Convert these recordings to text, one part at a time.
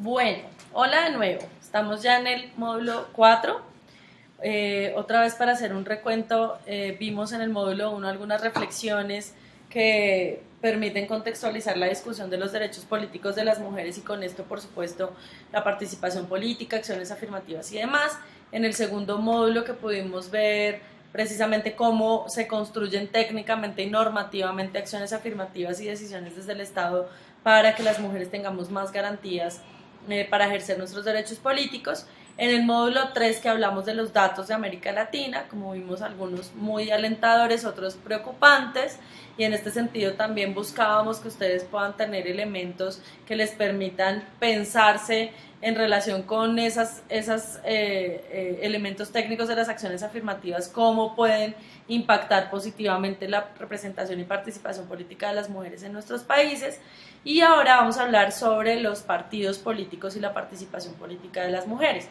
Bueno, hola de nuevo. Estamos ya en el módulo 4. Otra vez para hacer un recuento, vimos en el módulo 1 algunas reflexiones que permiten contextualizar la discusión de los derechos políticos de las mujeres y con esto, por supuesto, la participación política, acciones afirmativas y demás. En el segundo módulo que pudimos ver precisamente cómo se construyen técnicamente y normativamente acciones afirmativas y decisiones desde el Estado para que las mujeres tengamos más garantías para ejercer nuestros derechos políticos. En el módulo 3 que hablamos de los datos de América Latina, como vimos algunos muy alentadores, otros preocupantes, y en este sentido también buscábamos que ustedes puedan tener elementos que les permitan pensarse en relación con esos elementos técnicos de las acciones afirmativas, cómo pueden impactar positivamente la representación y participación política de las mujeres en nuestros países. Y ahora vamos a hablar sobre los partidos políticos y la participación política de las mujeres.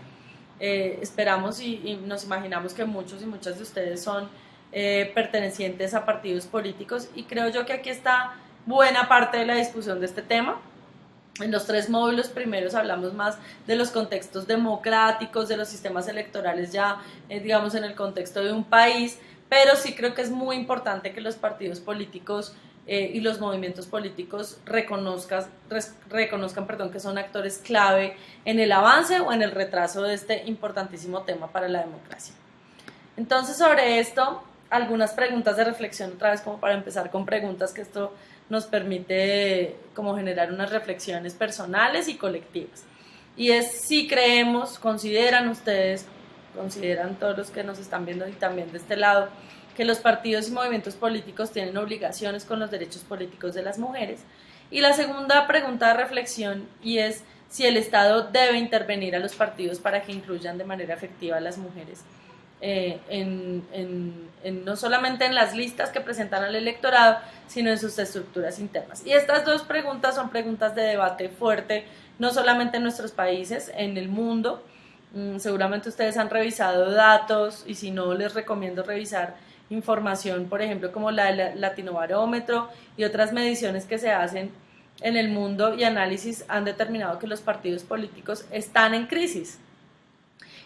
Esperamos y nos imaginamos que muchos y muchas de ustedes son pertenecientes a partidos políticos y creo yo que aquí está buena parte de la discusión de este tema. En los 3 módulos primeros hablamos más de los contextos democráticos, de los sistemas electorales ya, digamos, en el contexto de un país, pero sí creo que es muy importante que los partidos políticos y los movimientos políticos reconozcan que son actores clave en el avance o en el retraso de este importantísimo tema para la democracia. Entonces, sobre esto, algunas preguntas de reflexión, otra vez como para empezar con preguntas, que esto nos permite como generar unas reflexiones personales y colectivas. Y es si creemos, consideran ustedes, consideran todos los que nos están viendo y también de este lado, que los partidos y movimientos políticos tienen obligaciones con los derechos políticos de las mujeres. Y la segunda pregunta de reflexión y es si el Estado debe intervenir a los partidos para que incluyan de manera efectiva a las mujeres, no solamente en las listas que presentan al electorado, sino en sus estructuras internas. Y estas dos preguntas son preguntas de debate fuerte, no solamente en nuestros países, en el mundo. Seguramente ustedes han revisado datos y si no, les recomiendo revisar información, por ejemplo, como la del Latinobarómetro y otras mediciones que se hacen en el mundo y análisis han determinado que los partidos políticos están en crisis.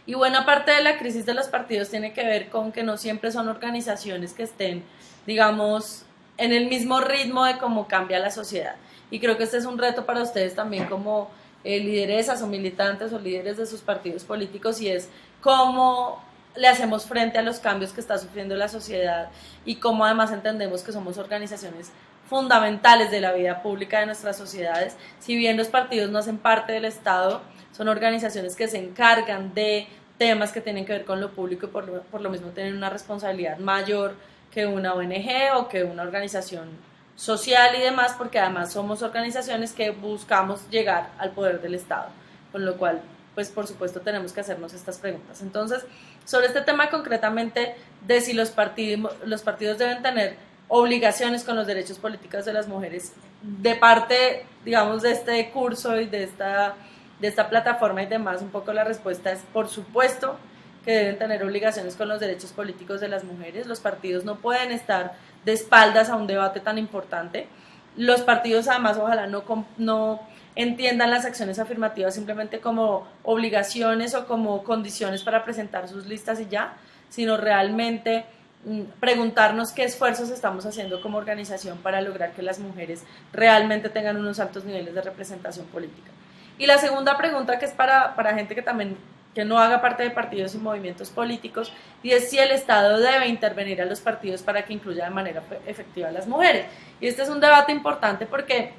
Y buena parte de la crisis de los partidos tiene que ver con que no siempre son organizaciones que estén, digamos, en el mismo ritmo de cómo cambia la sociedad. Y creo que este es un reto para ustedes también como lideresas o militantes o líderes de sus partidos políticos, y es cómo le hacemos frente a los cambios que está sufriendo la sociedad y cómo además entendemos que somos organizaciones fundamentales de la vida pública de nuestras sociedades. Si bien los partidos no hacen parte del Estado, son organizaciones que se encargan de temas que tienen que ver con lo público y por lo mismo tienen una responsabilidad mayor que una ONG o que una organización social y demás, porque además somos organizaciones que buscamos llegar al poder del Estado, con lo cual, pues por supuesto tenemos que hacernos estas preguntas. Entonces, sobre este tema concretamente de si los partidos deben tener obligaciones con los derechos políticos de las mujeres, de parte, digamos, de este curso y de esta plataforma y demás, un poco la respuesta es por supuesto que deben tener obligaciones con los derechos políticos de las mujeres. Los partidos no pueden estar de espaldas a un debate tan importante. Los partidos además ojalá no entiendan las acciones afirmativas simplemente como obligaciones o como condiciones para presentar sus listas y ya, sino realmente preguntarnos qué esfuerzos estamos haciendo como organización para lograr que las mujeres realmente tengan unos altos niveles de representación política. Y la segunda pregunta, que es para gente que no haga parte de partidos y movimientos políticos, y es si el Estado debe intervenir a los partidos para que incluya de manera efectiva a las mujeres. Y este es un debate importante porque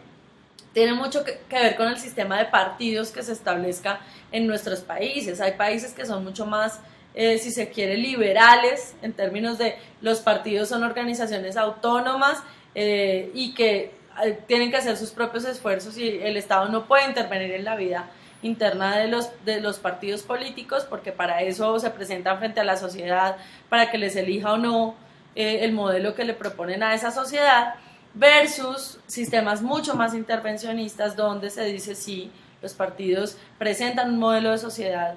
tiene mucho que ver con el sistema de partidos que se establezca en nuestros países. Hay países que son mucho más, si se quiere, liberales en términos de los partidos son organizaciones autónomas y que tienen que hacer sus propios esfuerzos y el Estado no puede intervenir en la vida interna de los partidos políticos, porque para eso se presentan frente a la sociedad para que les elija o no el modelo que le proponen a esa sociedad, versus sistemas mucho más intervencionistas donde se dice sí, los partidos presentan un modelo de sociedad,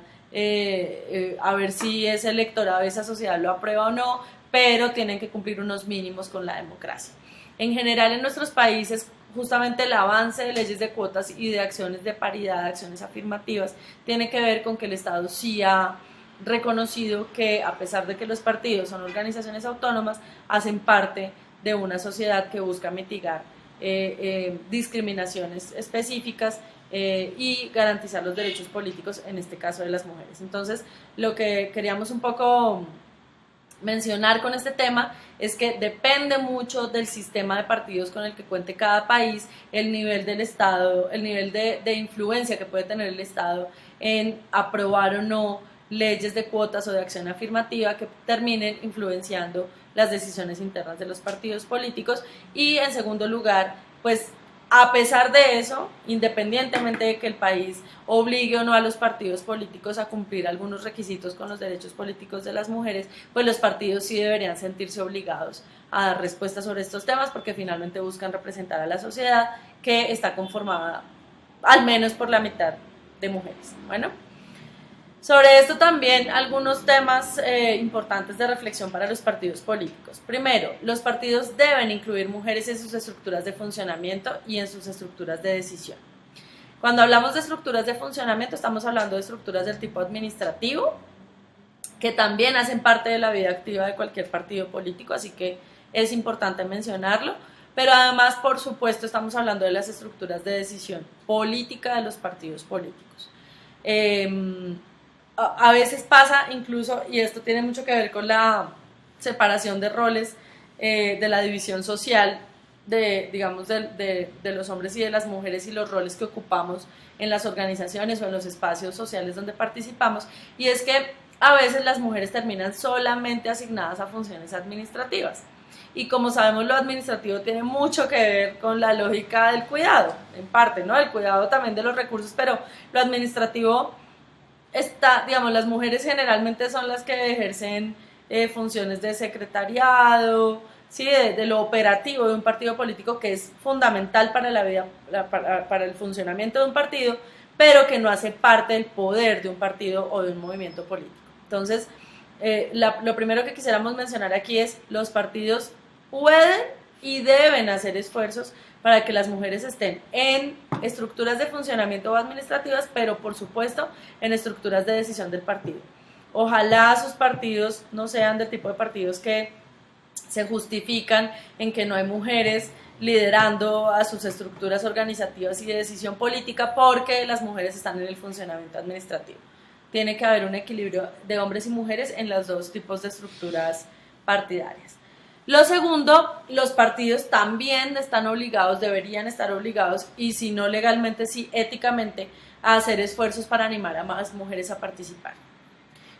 a ver si ese electorado de esa sociedad lo aprueba o no, pero tienen que cumplir unos mínimos con la democracia. En general en nuestros países justamente el avance de leyes de cuotas y de acciones de paridad, de acciones afirmativas, tiene que ver con que el Estado sí ha reconocido que, a pesar de que los partidos son organizaciones autónomas, hacen parte de una sociedad que busca mitigar discriminaciones específicas y garantizar los derechos políticos, en este caso de las mujeres. Entonces, lo que queríamos un poco mencionar con este tema es que depende mucho del sistema de partidos con el que cuente cada país, el nivel del Estado, el nivel de influencia que puede tener el Estado en aprobar o no leyes de cuotas o de acción afirmativa que terminen influenciando las decisiones internas de los partidos políticos. Y en segundo lugar, pues a pesar de eso, independientemente de que el país obligue o no a los partidos políticos a cumplir algunos requisitos con los derechos políticos de las mujeres, pues los partidos sí deberían sentirse obligados a dar respuestas sobre estos temas, porque finalmente buscan representar a la sociedad que está conformada al menos por la mitad de mujeres. Bueno, sobre esto también algunos temas importantes de reflexión para los partidos políticos. Primero, los partidos deben incluir mujeres en sus estructuras de funcionamiento y en sus estructuras de decisión. Cuando hablamos de estructuras de funcionamiento, estamos hablando de estructuras del tipo administrativo, que también hacen parte de la vida activa de cualquier partido político, así que es importante mencionarlo. Pero además, por supuesto, estamos hablando de las estructuras de decisión política de los partidos políticos. A veces pasa incluso, y esto tiene mucho que ver con la separación de roles, de la división social digamos, de los hombres y de las mujeres y los roles que ocupamos en las organizaciones o en los espacios sociales donde participamos, y es que a veces las mujeres terminan solamente asignadas a funciones administrativas. Y como sabemos, lo administrativo tiene mucho que ver con la lógica del cuidado, en parte, ¿no? El cuidado también de los recursos, pero lo administrativo digamos, las mujeres generalmente son las que ejercen funciones de secretariado, ¿sí? de lo operativo de un partido político, que es fundamental para la vida, para el funcionamiento de un partido, pero que no hace parte del poder de un partido o de un movimiento político. Entonces, lo primero que quisiéramos mencionar aquí es: los partidos pueden y deben hacer esfuerzos para que las mujeres estén en estructuras de funcionamiento o administrativas, pero por supuesto en estructuras de decisión del partido. Ojalá sus partidos no sean del tipo de partidos que se justifican en que no hay mujeres liderando a sus estructuras organizativas y de decisión política porque las mujeres están en el funcionamiento administrativo. Tiene que haber un equilibrio de hombres y mujeres en los dos tipos de estructuras partidarias. Lo segundo, los partidos también están obligados, deberían estar obligados, y si no legalmente, sí éticamente, a hacer esfuerzos para animar a más mujeres a participar.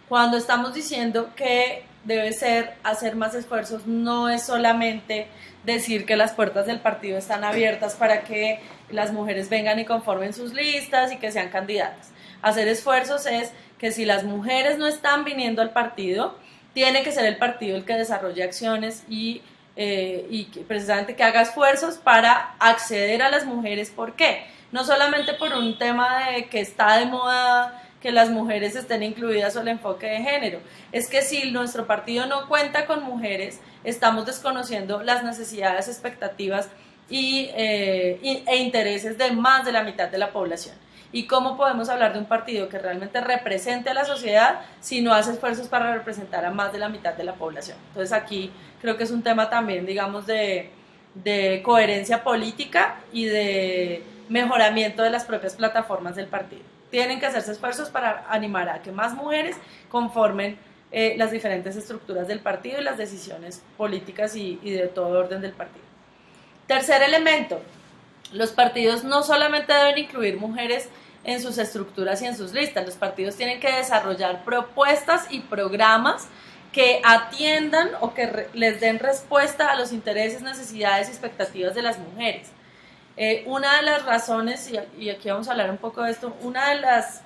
Cuando estamos diciendo que debe ser hacer más esfuerzos, no es solamente decir que las puertas del partido están abiertas para que las mujeres vengan y conformen sus listas y que sean candidatas. Hacer esfuerzos es que si las mujeres no están viniendo al partido, tiene que ser el partido el que desarrolle acciones y precisamente que haga esfuerzos para acceder a las mujeres. ¿Por qué? No solamente por un tema de que está de moda que las mujeres estén incluidas o el enfoque de género, es que si nuestro partido no cuenta con mujeres, estamos desconociendo las necesidades, expectativas e intereses de más de la mitad de la población. ¿Y cómo podemos hablar de un partido que realmente represente a la sociedad si no hace esfuerzos para representar a más de la mitad de la población? Entonces aquí creo que es un tema también, digamos, de coherencia política y de mejoramiento de las propias plataformas del partido. Tienen que hacerse esfuerzos para animar a que más mujeres conformen las diferentes estructuras del partido y las decisiones políticas y de todo orden del partido. Tercer elemento, los partidos no solamente deben incluir mujeres en sus estructuras y en sus listas, los partidos tienen que desarrollar propuestas y programas que atiendan o que les den respuesta a los intereses, necesidades y expectativas de las mujeres. Una de las razones, y aquí vamos a hablar un poco de esto, una de las,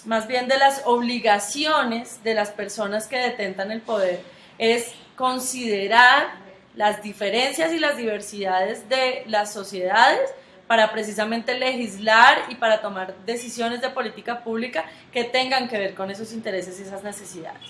más bien de las obligaciones de las personas que detentan el poder es considerar las diferencias y las diversidades de las sociedades para precisamente legislar y para tomar decisiones de política pública que tengan que ver con esos intereses y esas necesidades.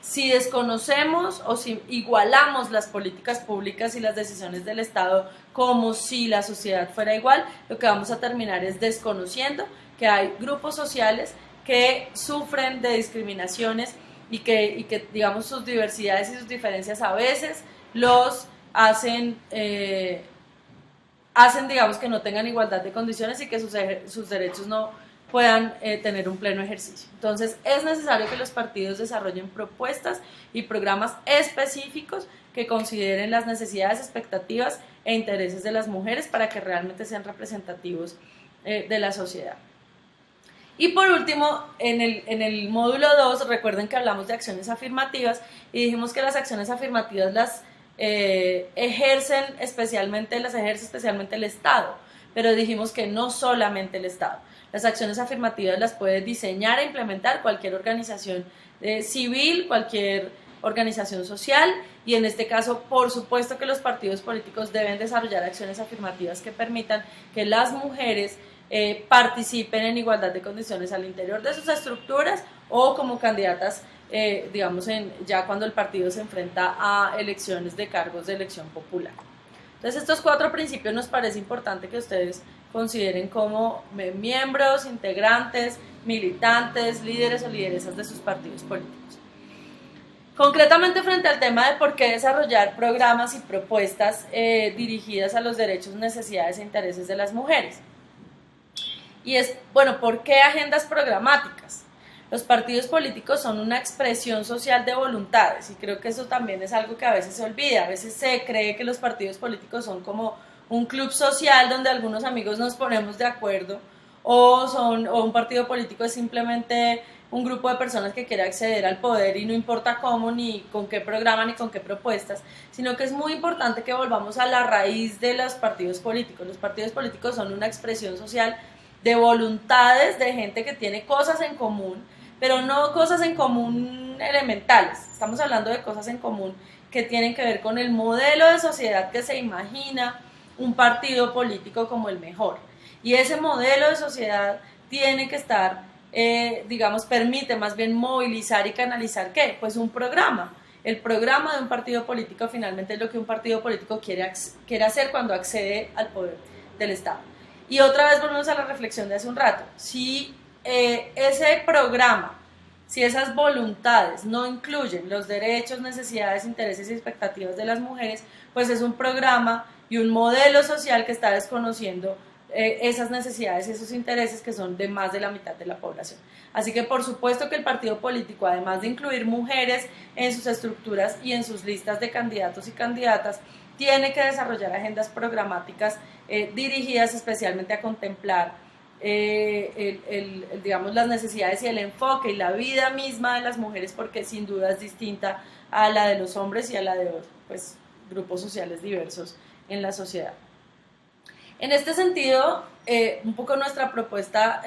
Si desconocemos o si igualamos las políticas públicas y las decisiones del Estado como si la sociedad fuera igual, lo que vamos a terminar es desconociendo que hay grupos sociales que sufren de discriminaciones y que digamos, sus diversidades y sus diferencias a veces los hacen, digamos, que no tengan igualdad de condiciones y que sus derechos no puedan tener un pleno ejercicio. Entonces, es necesario que los partidos desarrollen propuestas y programas específicos que consideren las necesidades, expectativas e intereses de las mujeres para que realmente sean representativos de la sociedad. Y por último, en el módulo 2, recuerden que hablamos de acciones afirmativas y dijimos que las acciones afirmativas las ejerce especialmente el Estado, pero dijimos que no solamente el Estado. Las acciones afirmativas las puede diseñar e implementar cualquier organización civil, cualquier organización social, y en este caso, por supuesto que los partidos políticos deben desarrollar acciones afirmativas que permitan que las mujeres participen en igualdad de condiciones al interior de sus estructuras o como candidatas, digamos, ya cuando el partido se enfrenta a elecciones de cargos de elección popular. Entonces, estos 4 principios nos parece importante que ustedes consideren como miembros, integrantes, militantes, líderes o lideresas de sus partidos políticos. Concretamente, frente al tema de por qué desarrollar programas y propuestas dirigidas a los derechos, necesidades e intereses de las mujeres. Y es, bueno, ¿por qué agendas programáticas? Los partidos políticos son una expresión social de voluntades y creo que eso también es algo que a veces se olvida. A veces se cree que los partidos políticos son como un club social donde algunos amigos nos ponemos de acuerdo o un partido político es simplemente un grupo de personas que quiere acceder al poder y no importa cómo, ni con qué programa, ni con qué propuestas, sino que es muy importante que volvamos a la raíz de los partidos políticos. Los partidos políticos son una expresión social de voluntades de gente que tiene cosas en común, pero no cosas en común elementales. Estamos hablando de cosas en común que tienen que ver con el modelo de sociedad que se imagina un partido político como el mejor. Y ese modelo de sociedad tiene que estar, digamos, permite más bien movilizar y canalizar, ¿qué? Pues un programa. El programa de un partido político finalmente es lo que un partido político quiere hacer cuando accede al poder del Estado. Y otra vez volvemos a la reflexión de hace un rato. Si ese programa, si esas voluntades no incluyen los derechos, necesidades, intereses y expectativas de las mujeres, pues es un programa y un modelo social que está desconociendo esas necesidades y esos intereses que son de más de la mitad de la población. Así que por supuesto que el partido político, además de incluir mujeres en sus estructuras y en sus listas de candidatos y candidatas, tiene que desarrollar agendas programáticas dirigidas especialmente a contemplar digamos, las necesidades y el enfoque y la vida misma de las mujeres, porque sin duda es distinta a la de los hombres y a la de pues, grupos sociales diversos en la sociedad. En este sentido, un poco nuestra propuesta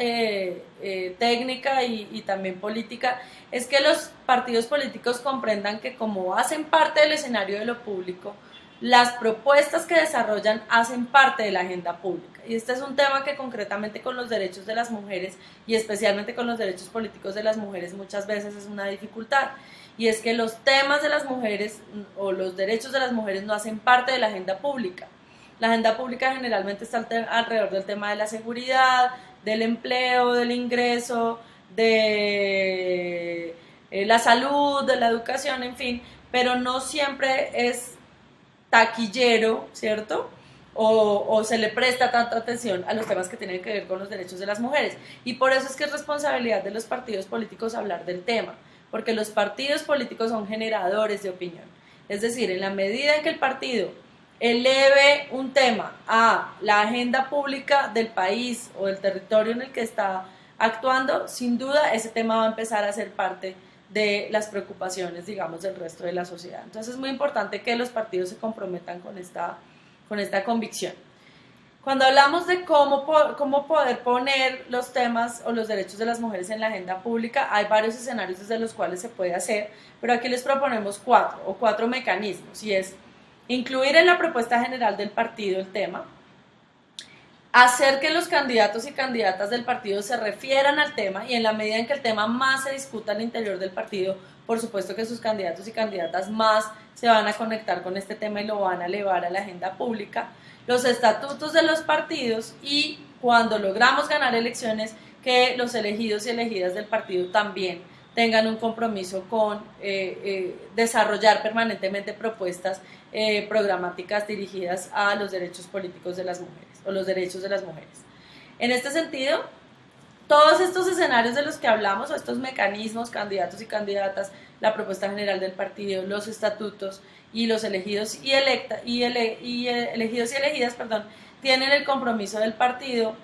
técnica y también política es que los partidos políticos comprendan que como hacen parte del escenario de lo público, las propuestas que desarrollan hacen parte de la agenda pública. Y este es un tema que concretamente con los derechos de las mujeres y especialmente con los derechos políticos de las mujeres muchas veces es una dificultad. Y es que los temas de las mujeres o los derechos de las mujeres no hacen parte de la agenda pública. La agenda pública generalmente está alrededor del tema de la seguridad, del empleo, del ingreso, de la salud, de la educación, en fin, pero no siempre es taquillero, ¿cierto? O se le presta tanta atención a los temas que tienen que ver con los derechos de las mujeres. Y por eso es que es responsabilidad de los partidos políticos hablar del tema, porque los partidos políticos son generadores de opinión. Es decir, en la medida en que el partido eleve un tema a la agenda pública del país o del territorio en el que está actuando, sin duda ese tema va a empezar a ser parte de las preocupaciones, digamos, del resto de la sociedad. Entonces es muy importante que los partidos se comprometan con esta convicción. Cuando hablamos de cómo poder poner los temas o los derechos de las mujeres en la agenda pública, hay varios escenarios desde los cuales se puede hacer, pero aquí les proponemos cuatro mecanismos, y es incluir en la propuesta general del partido el tema, hacer que los candidatos y candidatas del partido se refieran al tema y en la medida en que el tema más se discuta al interior del partido, por supuesto que sus candidatos y candidatas más se van a conectar con este tema y lo van a elevar a la agenda pública, los estatutos de los partidos y cuando logramos ganar elecciones, que los elegidos y elegidas del partido también tengan un compromiso con desarrollar permanentemente propuestas programáticas dirigidas a los derechos políticos de las mujeres o los derechos de las mujeres. En este sentido, todos estos escenarios de los que hablamos, o estos mecanismos, candidatos y candidatas, la propuesta general del partido, los estatutos y los elegidos y elegidos y elegidas, tienen el compromiso del partido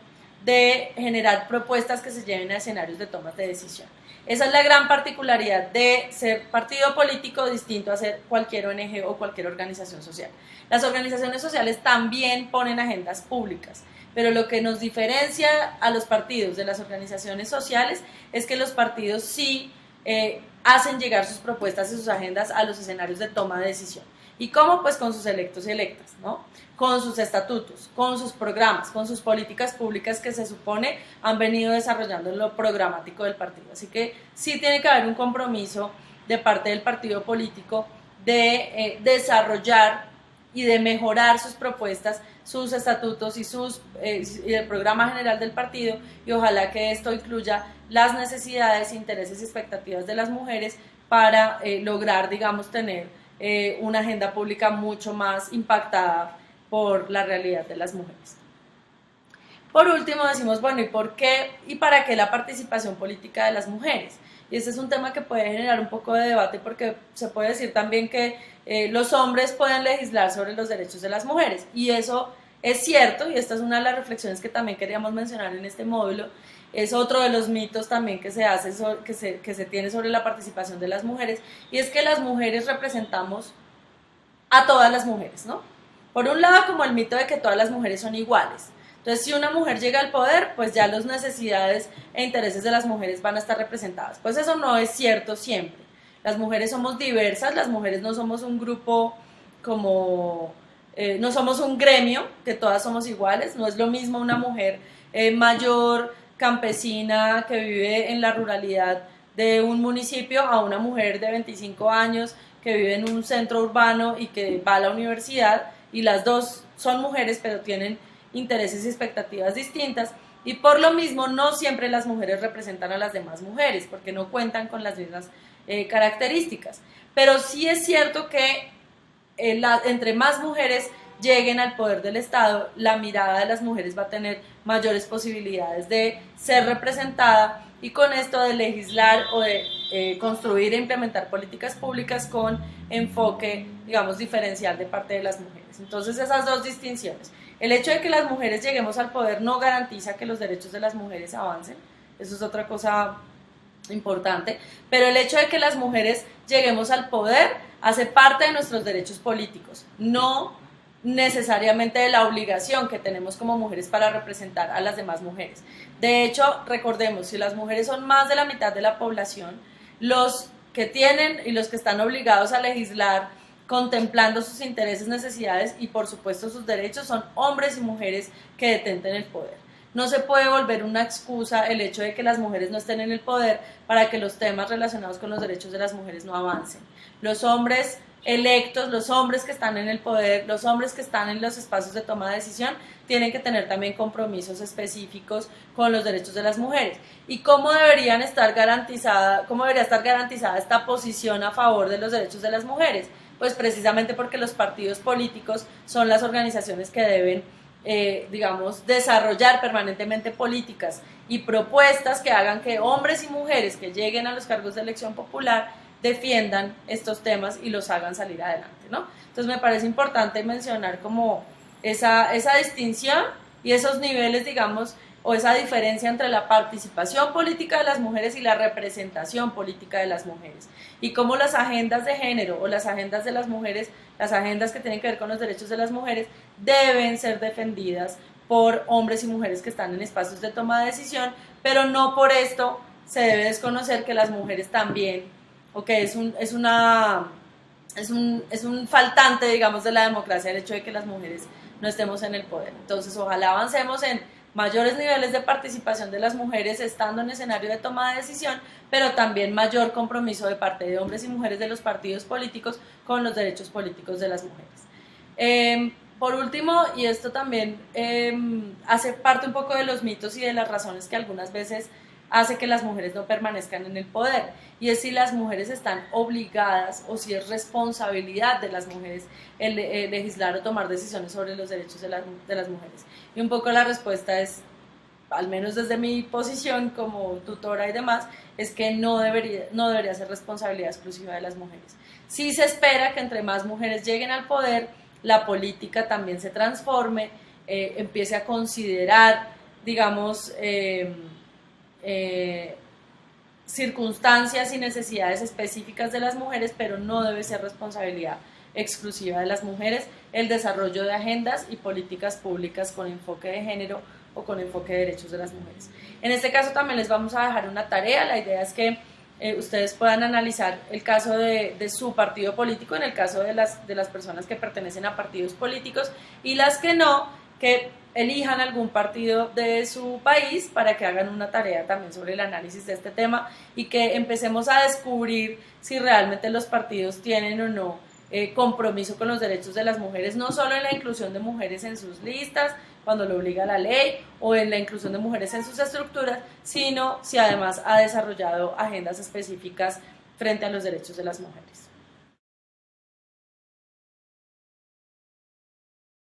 de generar propuestas que se lleven a escenarios de tomas de decisión. Esa es la gran particularidad de ser partido político distinto a ser cualquier ONG o cualquier organización social. Las organizaciones sociales también ponen agendas públicas, pero lo que nos diferencia a los partidos de las organizaciones sociales es que los partidos sí hacen llegar sus propuestas y sus agendas a los escenarios de toma de decisión. ¿Y cómo? Pues con sus electos y electas, ¿no? Con sus estatutos, con sus programas, con sus políticas públicas que se supone han venido desarrollando en lo programático del partido. Así que sí tiene que haber un compromiso de parte del partido político de desarrollar y de mejorar sus propuestas, sus estatutos y el programa general del partido, y ojalá que esto incluya las necesidades, intereses y expectativas de las mujeres para lograr, digamos, tener una agenda pública mucho más impactada por la realidad de las mujeres. Por último decimos, bueno, ¿y por qué y para qué la participación política de las mujeres? Y este es un tema que puede generar un poco de debate porque se puede decir también que los hombres pueden legislar sobre los derechos de las mujeres, y eso es cierto, y esta es una de las reflexiones que también queríamos mencionar en este módulo. Es otro de los mitos también que se tiene sobre la participación de las mujeres, y es que las mujeres representamos a todas las mujeres, ¿no? Por un lado, como el mito de que todas las mujeres son iguales. Entonces, si una mujer llega al poder, pues ya las necesidades e intereses de las mujeres van a estar representadas. Pues eso no es cierto siempre. Las mujeres somos diversas, las mujeres no somos un grupo como... no somos un gremio, que todas somos iguales. No es lo mismo una mujer mayor, campesina, que vive en la ruralidad de un municipio, a una mujer de 25 años que vive en un centro urbano y que va a la universidad, y las dos son mujeres pero tienen intereses y expectativas distintas, y por lo mismo no siempre las mujeres representan a las demás mujeres porque no cuentan con las mismas características. Pero sí es cierto que entre más mujeres lleguen al poder del Estado, la mirada de las mujeres va a tener mayores posibilidades de ser representada, y con esto de legislar o de construir e implementar políticas públicas con enfoque, digamos, diferencial de parte de las mujeres. Entonces, esas dos distinciones. El hecho de que las mujeres lleguemos al poder no garantiza que los derechos de las mujeres avancen, eso es otra cosa importante, pero el hecho de que las mujeres lleguemos al poder hace parte de nuestros derechos políticos, no necesariamente de la obligación que tenemos como mujeres para representar a las demás mujeres. De hecho, recordemos, si las mujeres son más de la mitad de la población, los que tienen y los que están obligados a legislar contemplando sus intereses, necesidades y por supuesto sus derechos son hombres y mujeres que detenten el poder. No se puede volver una excusa el hecho de que las mujeres no estén en el poder para que los temas relacionados con los derechos de las mujeres no avancen. Los hombres electos, los hombres que están en el poder, los hombres que están en los espacios de toma de decisión, tienen que tener también compromisos específicos con los derechos de las mujeres. ¿Y cómo debería estar garantizada esta posición a favor de los derechos de las mujeres? Pues precisamente porque los partidos políticos son las organizaciones que deben digamos, desarrollar permanentemente políticas y propuestas que hagan que hombres y mujeres que lleguen a los cargos de elección popular defiendan estos temas y los hagan salir adelante, ¿no? Entonces me parece importante mencionar como esa distinción y esos niveles, digamos, o esa diferencia entre la participación política de las mujeres y la representación política de las mujeres, y cómo las agendas de género o las agendas de las mujeres, las agendas que tienen que ver con los derechos de las mujeres, deben ser defendidas por hombres y mujeres que están en espacios de toma de decisión, pero no por esto se debe desconocer que las mujeres también, o que es un faltante, digamos, de la democracia el hecho de que las mujeres no estemos en el poder. Entonces, ojalá avancemos en mayores niveles de participación de las mujeres estando en escenario de toma de decisión, pero también mayor compromiso de parte de hombres y mujeres de los partidos políticos con los derechos políticos de las mujeres. Por último, y esto también hace parte un poco de los mitos y de las razones que algunas veces hace que las mujeres no permanezcan en el poder, y es si las mujeres están obligadas o si es responsabilidad de las mujeres el legislar o tomar decisiones sobre los derechos de las mujeres. Y un poco la respuesta es, al menos desde mi posición como tutora y demás, es que no debería ser responsabilidad exclusiva de las mujeres. Sí se espera que entre más mujeres lleguen al poder, la política también se transforme, empiece a considerar, digamos, circunstancias y necesidades específicas de las mujeres, pero no debe ser responsabilidad exclusiva de las mujeres el desarrollo de agendas y políticas públicas con enfoque de género o con enfoque de derechos de las mujeres. En este caso también les vamos a dejar una tarea. La idea es que ustedes puedan analizar el caso de su partido político, en el caso de las personas que pertenecen a partidos políticos, y las que no, que elijan algún partido de su país para que hagan una tarea también sobre el análisis de este tema y que empecemos a descubrir si realmente los partidos tienen o no compromiso con los derechos de las mujeres, no solo en la inclusión de mujeres en sus listas, cuando lo obliga la ley, o en la inclusión de mujeres en sus estructuras, sino si además ha desarrollado agendas específicas frente a los derechos de las mujeres.